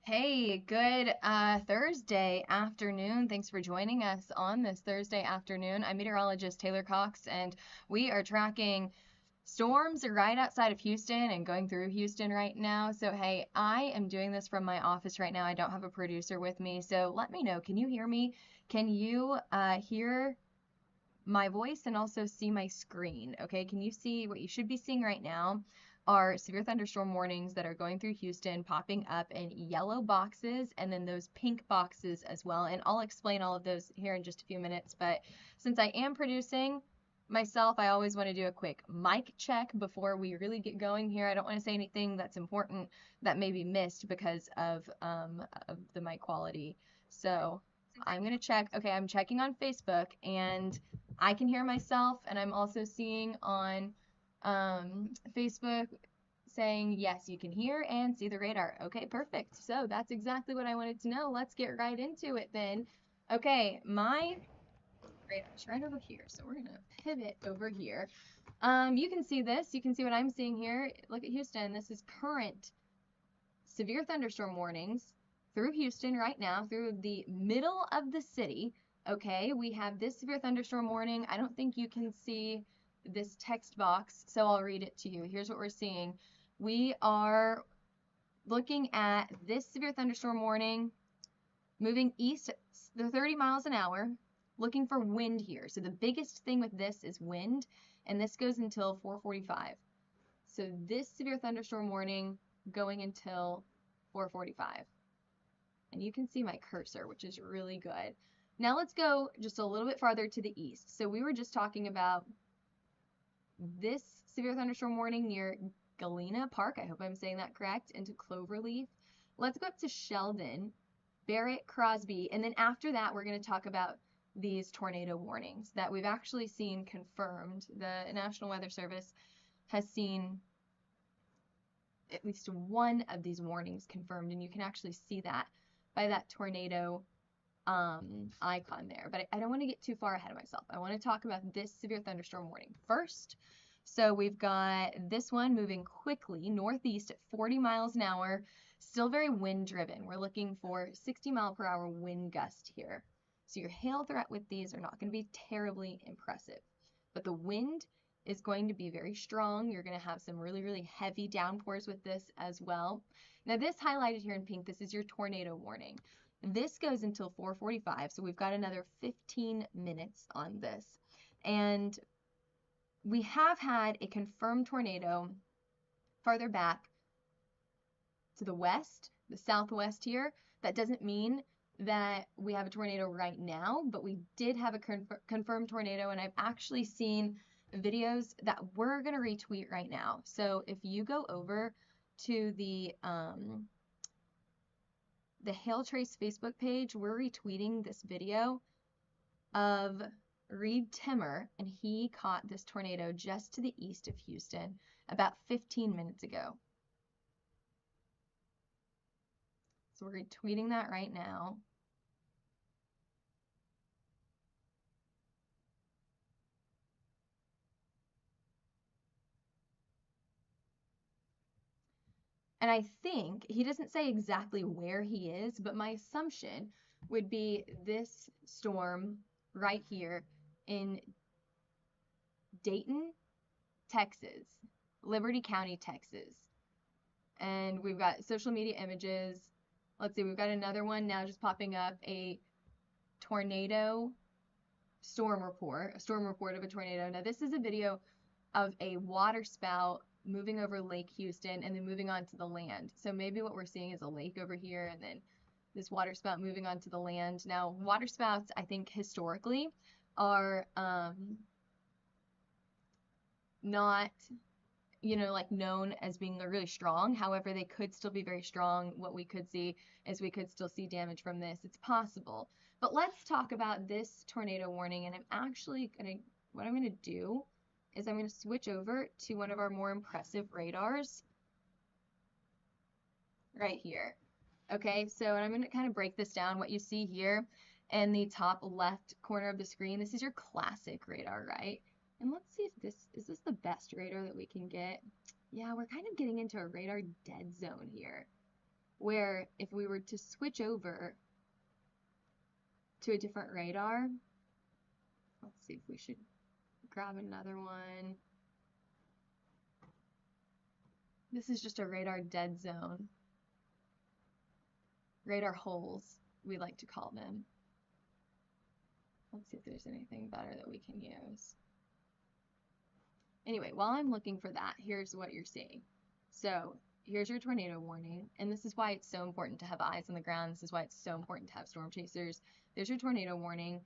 Hey, good Thursday afternoon. Thanks for joining us on this Thursday afternoon. I'm meteorologist Taylor Cox, and we are tracking storms right outside of Houston and going through Houston right now. So, hey, I am doing this from my office right now. I don't have a producer with me, so let me know. Can you hear me? Can you hear my voice and also see my screen? Okay, can you see what you should be seeing right now are severe thunderstorm warnings that are going through Houston, popping up in yellow boxes and then those pink boxes as well. And I'll explain all of those here in just a few minutes. But since I am producing myself, I always want to do a quick mic check before we really get going here. I don't want to say anything that's important that may be missed because of the mic quality. So I'm going to check. Okay, I'm checking on Facebook and I can hear myself, and I'm also seeing on Facebook saying, yes, you can hear and see the radar. Okay, perfect. So that's exactly what I wanted to know. Let's get right into it then. Okay, my radar's right over here, so we're going to pivot over here. You can see this. You can see what I'm seeing here. Look at Houston. This is current severe thunderstorm warnings through Houston right now, through the middle of the city. Okay, we have this severe thunderstorm warning. I don't think you can see this text box, so I'll read it to you. Here's what we're seeing. We are looking at this severe thunderstorm warning moving east the 30 miles an hour, looking for wind here. So the biggest thing with this is wind, and this goes until 4:45. So this severe thunderstorm warning going until 4:45. And you can see my cursor, which is really good. Now let's go just a little bit farther to the east. So we were just talking about this severe thunderstorm warning near Galena Park. I hope I'm saying that correct, into Cloverleaf. Let's go up to Sheldon, Barrett, Crosby, and then after that we're going to talk about these tornado warnings that we've actually seen confirmed. The National Weather Service has seen at least one of these warnings confirmed, and you can actually see that by that tornado icon there. But I don't want to get too far ahead of myself. I want to talk about this severe thunderstorm warning first. So we've got this one moving quickly northeast at 40 miles an hour, still very wind driven. We're looking for 60 mile per hour wind gust here. So your hail threat with these are not going to be terribly impressive, but the wind is going to be very strong. You're going to have some really, really heavy downpours with this as well. Now this highlighted here in pink, this is your tornado warning. This goes until 4:45, so we've got another 15 minutes on this. And we have had a confirmed tornado farther back to the west, the southwest here. That doesn't mean that we have a tornado right now, but we did have a confirmed tornado, and I've actually seen videos that we're going to retweet right now. So if you go over to the Hail Trace Facebook page, we're retweeting this video of Reed Timmer, and he caught this tornado just to the east of Houston about 15 minutes ago. So we're retweeting that right now. And I think, he doesn't say exactly where he is, but my assumption would be this storm right here in Dayton, Texas, Liberty County, Texas. And we've got social media images. Let's see, we've got another one now just popping up, a tornado storm report, a storm report of a tornado. Now this is a video of a water spout moving over Lake Houston and then moving onto the land. So maybe what we're seeing is a lake over here and then this water spout moving onto the land. Now, water spouts, I think historically, are not you know, like known as being really strong. However, they could still be very strong. What we could see is we could still see damage from this. It's possible. But let's talk about this tornado warning. And what I'm gonna do is I'm gonna switch over to one of our more impressive radars right here. Okay, so I'm gonna kind of break this down. What you see here in the top left corner of the screen, this is your classic radar, right? And let's see if is this the best radar that we can get? Yeah, we're kind of getting into a radar dead zone here, where if we were to switch over to a different radar, let's see if we should grab another one. This is just a radar dead zone. Radar holes, we like to call them. Let's see if there's anything better that we can use. Anyway, while I'm looking for that, here's what you're seeing. So here's your tornado warning, and this is why it's so important to have eyes on the ground. This is why it's so important to have storm chasers. There's your tornado warning.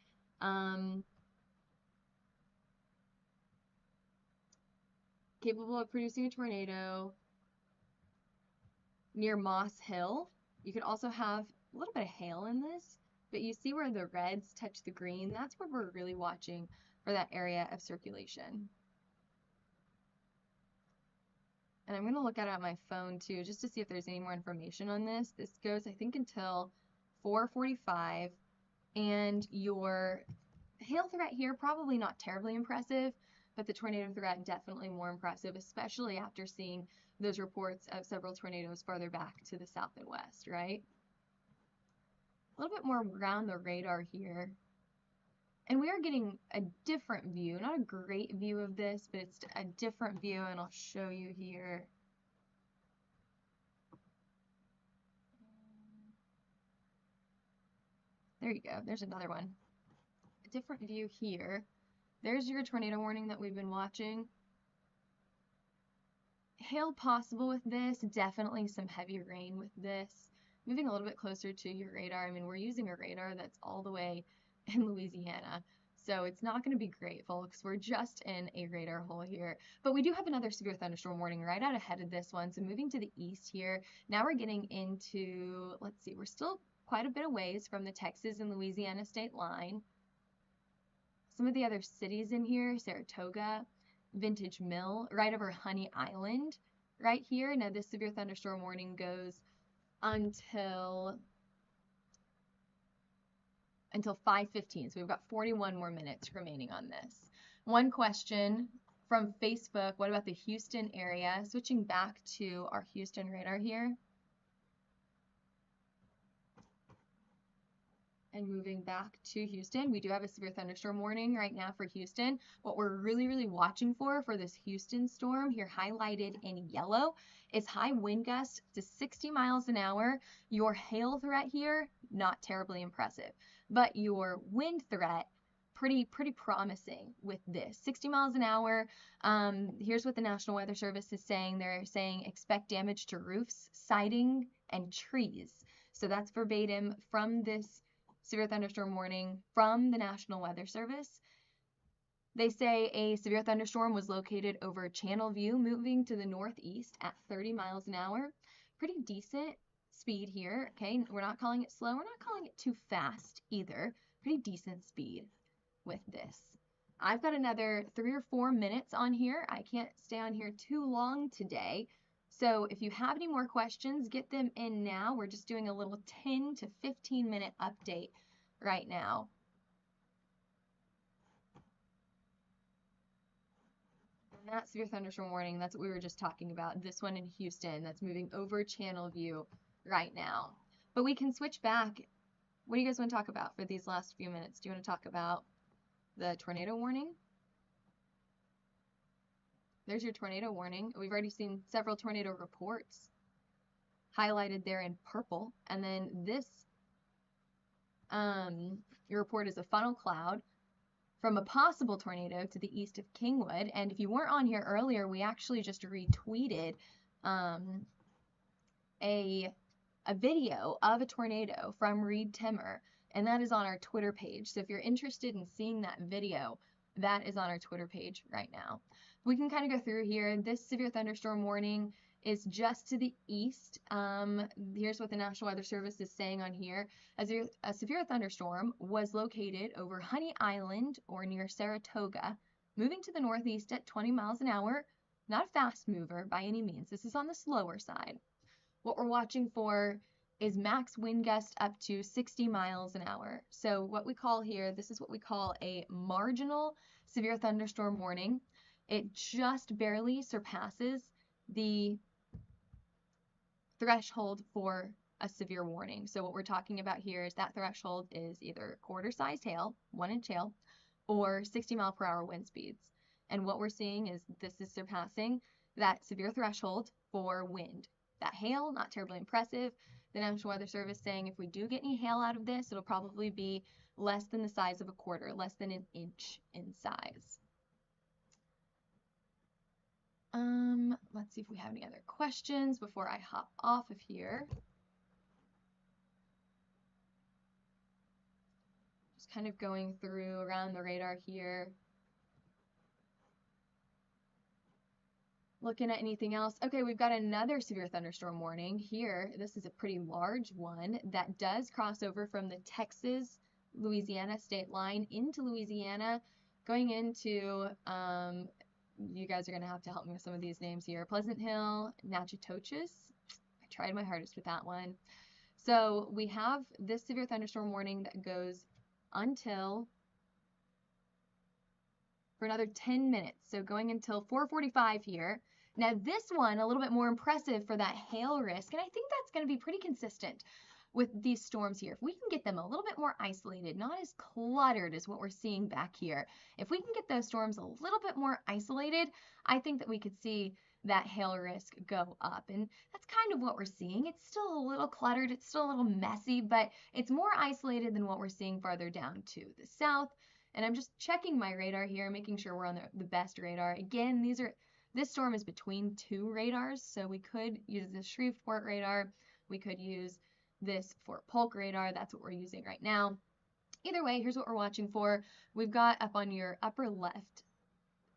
Capable of producing a tornado near Moss Hill. You could also have a little bit of hail in this, but you see where the reds touch the green? That's where we're really watching for that area of circulation. And I'm going to look at it on my phone too, just to see if there's any more information on this. This goes, I think, until 4:45, and your hail threat here, probably not terribly impressive, but the tornado threat definitely more impressive, especially after seeing those reports of several tornadoes farther back to the south and west, right? A little bit more around the radar here. And we are getting a different view, not a great view of this, but it's a different view, and I'll show you here. There you go, there's another one. A different view here. There's your tornado warning that we've been watching. Hail possible with this, definitely some heavy rain with this. Moving a little bit closer to your radar, I mean, we're using a radar that's all the way in Louisiana, so it's not going to be great, folks. We're just in a radar hole here, but we do have another severe thunderstorm warning right out ahead of this one. So moving to the east here, now we're getting into, let's see, we're still quite a bit of ways from the Texas and Louisiana state line. Some of the other cities in here, Saratoga, Vintage Mill, right over Honey Island, right here. Now this severe thunderstorm warning goes until 5:15, so we've got 41 more minutes remaining on this. One question from Facebook, what about the Houston area? Switching back to our Houston radar here. And moving back to Houston, we do have a severe thunderstorm warning right now for Houston. What we're really watching for this Houston storm here highlighted in yellow is high wind gusts to 60 miles an hour. Your hail threat here, not terribly impressive, but your wind threat, pretty promising with this. 60 miles an hour. Here's what the National Weather Service is saying. They're saying expect damage to roofs, siding, and trees. So that's verbatim from this severe thunderstorm warning from the National Weather Service. They say a severe thunderstorm was located over Channel View, moving to the northeast at 30 miles an hour. Pretty decent speed here, okay? We're not calling it slow. We're not calling it too fast either. Pretty decent speed with this. I've got another 3 or 4 minutes on here. I can't stay on here too long today. So if you have any more questions, get them in now. We're just doing a little 10 to 15 minute update right now. And that severe thunderstorm warning, that's what we were just talking about. This one in Houston, that's moving over Channel View right now. But we can switch back. What do you guys want to talk about for these last few minutes? Do you want to talk about the tornado warning? There's your tornado warning. We've already seen several tornado reports highlighted there in purple. And then this your report is a funnel cloud from a possible tornado to the east of Kingwood. And if you weren't on here earlier, we actually just retweeted a video of a tornado from Reed Timmer, and that is on our Twitter page. So if you're interested in seeing that video, that is on our Twitter page right now. We can kind of go through here. This severe thunderstorm warning is just to the east. Here's what the National Weather Service is saying on here. A severe thunderstorm was located over Honey Island or near Saratoga, moving to the northeast at 20 miles an hour. Not a fast mover by any means. This is on the slower side. What we're watching for is max wind gust up to 60 miles an hour. So what we call here, this is what we call a marginal severe thunderstorm warning. It just barely surpasses the threshold for a severe warning. So what we're talking about here is that threshold is either quarter-sized hail, 1-inch hail, or 60-mile-per-hour wind speeds. And what we're seeing is this is surpassing that severe threshold for wind. That hail, not terribly impressive. The National Weather Service saying if we do get any hail out of this, it'll probably be less than the size of a quarter, less than an inch in size. Let's see if we have any other questions before I hop off of here. Just kind of going through around the radar here. Looking at anything else. Okay, we've got another severe thunderstorm warning here. This is a pretty large one that does cross over from the Texas-Louisiana state line into Louisiana, going into, you guys are going to have to help me with some of these names here. Pleasant Hill, Natchitoches. I tried my hardest with that one. So we have this severe thunderstorm warning that goes until for another 10 minutes. So going until 4:45 here. Now this one, a little bit more impressive for that hail risk, and I think that's going to be pretty consistent with these storms here. If we can get them a little bit more isolated, not as cluttered as what we're seeing back here, if we can get those storms a little bit more isolated, I think that we could see that hail risk go up. And that's kind of what we're seeing. It's still a little cluttered, it's still a little messy, but it's more isolated than what we're seeing farther down to the south. And I'm just checking my radar here, making sure we're on the best radar. Again, this storm is between two radars, so we could use the Shreveport radar, we could use this Fort Polk radar. That's what we're using right now. Either way, here's what we're watching for. We've got up on your upper left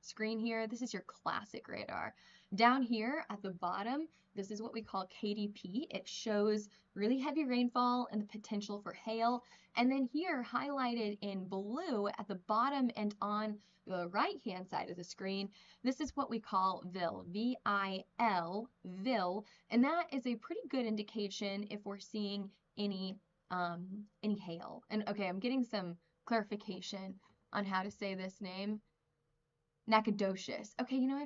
screen here, this is your classic radar. Down here at the bottom, this is what we call KDP. It shows really heavy rainfall and the potential for hail. And then here, highlighted in blue at the bottom and on the right-hand side of the screen, this is what we call VIL, V-I-L, VIL, and that is a pretty good indication if we're seeing any hail. And okay, I'm getting some clarification on how to say this name. Nacogdoches. Okay, you know,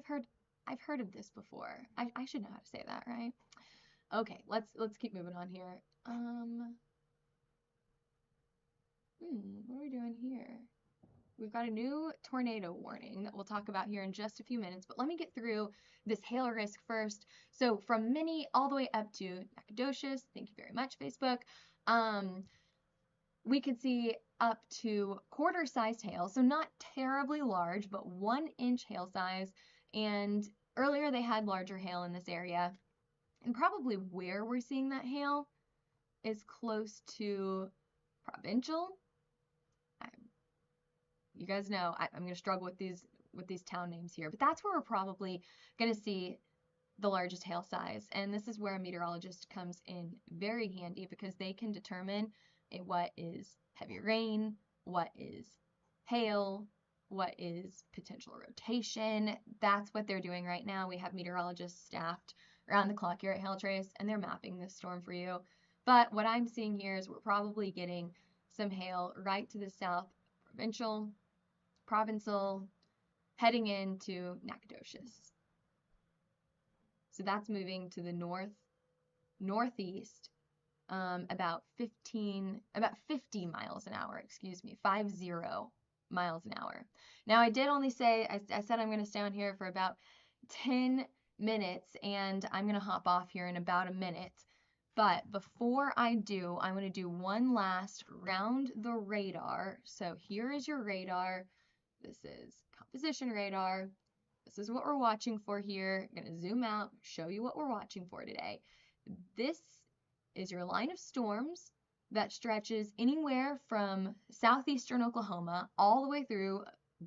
I've heard of this before. I should know how to say that, right? Okay, let's keep moving on here. What are we doing here? We've got a new tornado warning that we'll talk about here in just a few minutes, but let me get through this hail risk first. So from Minnie all the way up to Nacogdoches, thank you very much, Facebook. We could see up to quarter-sized hail, so not terribly large, but 1-inch hail size. And earlier they had larger hail in this area. And probably where we're seeing that hail is close to Provincial. You guys know I'm going to struggle with these town names here, but that's where we're probably going to see the largest hail size. And this is where a meteorologist comes in very handy because they can determine what is heavy rain, what is hail, what is potential rotation. That's what they're doing right now. We have meteorologists staffed around the clock here at Hail Trace, and they're mapping this storm for you. But what I'm seeing here is we're probably getting some hail right to the south, Provincial, heading into Nacogdoches. So that's moving to the northeast, about 50 miles an hour, 50 miles an hour. Now I did only say, I said I'm going to stay on here for about 10 minutes, and I'm going to hop off here in about a minute. But before I do, I'm going to do one last round the radar. So here is your radar. This is composition radar. This is what we're watching for here. I'm going to zoom out, show you what we're watching for today. This is your line of storms that stretches anywhere from southeastern Oklahoma all the way through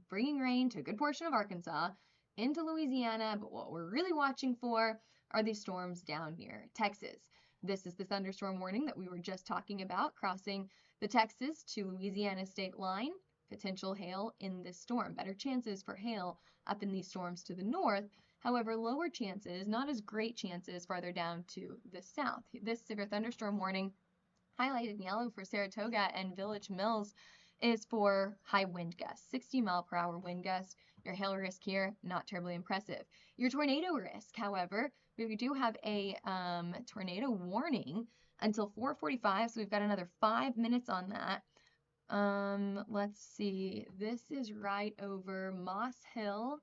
bringing rain to a good portion of Arkansas into Louisiana. But what we're really watching for are these storms down near Texas. This is the thunderstorm warning that we were just talking about, crossing the Texas to Louisiana state line. Potential hail in this storm. Better chances for hail up in these storms to the north. However, lower chances, not as great chances farther down to the south. This severe thunderstorm warning, highlighted in yellow for Saratoga and Village Mills, is for high wind gusts, 60-mile-per-hour wind gusts. Your hail risk here, not terribly impressive. Your tornado risk, however, we do have a tornado warning until 4:45, so we've got another 5 minutes on that. Let's see. This is right over Moss Hill.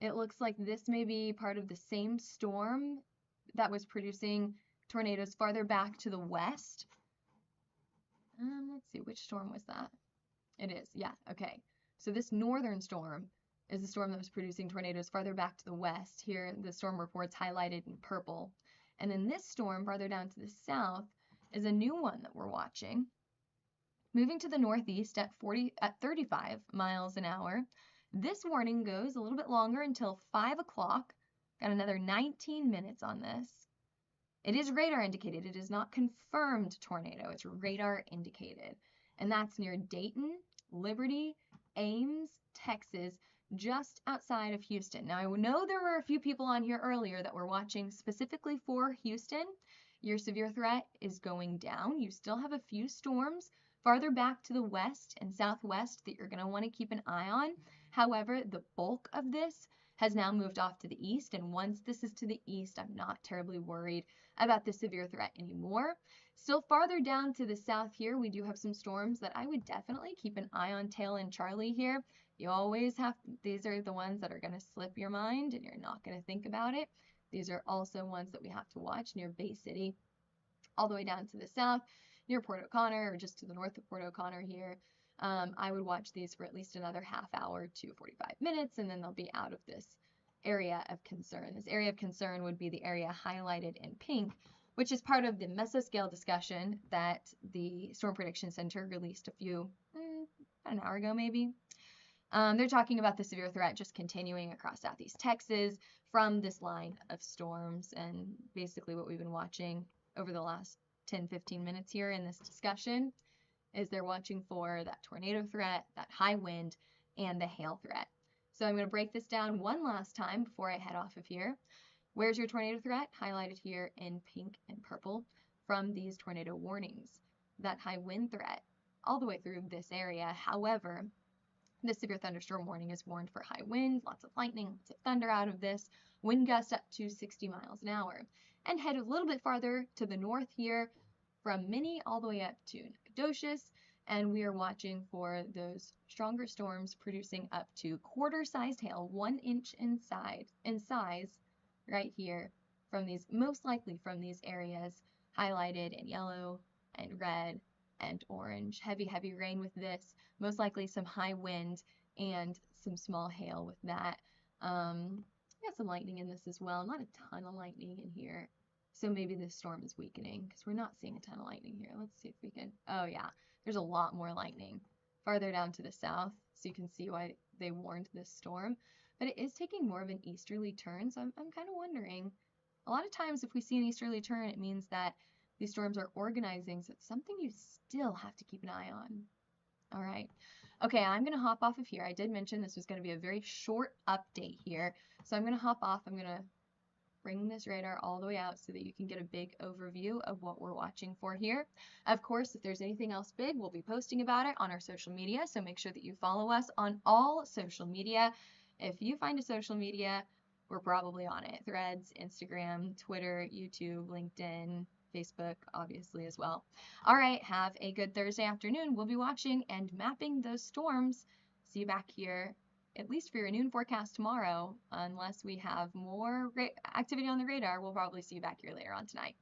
It looks like this may be part of the same storm that was producing tornadoes farther back to the west. Let's see, which storm was that? It is, yeah, okay. So this northern storm is the storm that was producing tornadoes farther back to the west. Here, the storm report's highlighted in purple. And then this storm farther down to the south is a new one that we're watching. Moving to the northeast at 35 miles an hour. This warning goes a little bit longer until 5 o'clock. Got another 19 minutes on this. It is radar indicated. It is not confirmed tornado. It's radar indicated. And that's near Dayton, Liberty, Ames, Texas, just outside of Houston. Now, I know there were a few people on here earlier that were watching specifically for Houston. Your severe threat is going down. You still have a few storms farther back to the west and southwest that you're going to want to keep an eye on. However, the bulk of this has now moved off to the east, and once this is to the east, I'm not terribly worried about the severe threat anymore. Still farther down to the south here, we do have some storms that I would definitely keep an eye on. Tail and Charlie here. You always have, these are the ones that are going to slip your mind and you're not going to think about it. These are also ones that we have to watch near Bay City, all the way down to the south, near Port O'Connor, or just to the north of Port O'Connor here. I would watch these for at least another half hour to 45 minutes, and then they'll be out of this area of concern. This area of concern would be the area highlighted in pink, which is part of the mesoscale discussion that the Storm Prediction Center released about an hour ago maybe. They're talking about the severe threat just continuing across southeast Texas from this line of storms, and basically what we've been watching over the last 10-15 minutes here in this discussion is they're watching for that tornado threat, that high wind, and the hail threat. So I'm going to break this down one last time before I head off of here. Where's your tornado threat? Highlighted here in pink and purple from these tornado warnings. That high wind threat all the way through this area. However, the severe thunderstorm warning is warned for high winds, lots of lightning, lots of thunder out of this, wind gusts up to 60 miles an hour. And head a little bit farther to the north here from Minnie all the way up to Nacogdoches, and we are watching for those stronger storms producing up to quarter-sized hail, 1 inch in size right here from these, most likely from these areas highlighted in yellow and red and orange. Heavy, heavy rain with this, most likely some high wind and some small hail with that. Got some lightning in this as well, not a ton of lightning in here. So maybe this storm is weakening because we're not seeing a ton of lightning here. Let's see if we can, oh yeah, there's a lot more lightning farther down to the south. So you can see why they warned this storm, but it is taking more of an easterly turn. So I'm kind of wondering, a lot of times if we see an easterly turn, it means that these storms are organizing. So it's something you still have to keep an eye on. All right. Okay, I'm going to hop off of here. I did mention this was going to be a very short update here. So I'm going to hop off. I'm going to bring this radar all the way out so that you can get a big overview of what we're watching for here. Of course, if there's anything else big, we'll be posting about it on our social media, so make sure that you follow us on all social media. If you find a social media, we're probably on it. Threads, Instagram, Twitter, YouTube, LinkedIn, Facebook, obviously as well. All right, have a good Thursday afternoon. We'll be watching and mapping those storms. See you back here at least for your noon forecast tomorrow. Unless we have more activity on the radar, we'll probably see you back here later on tonight.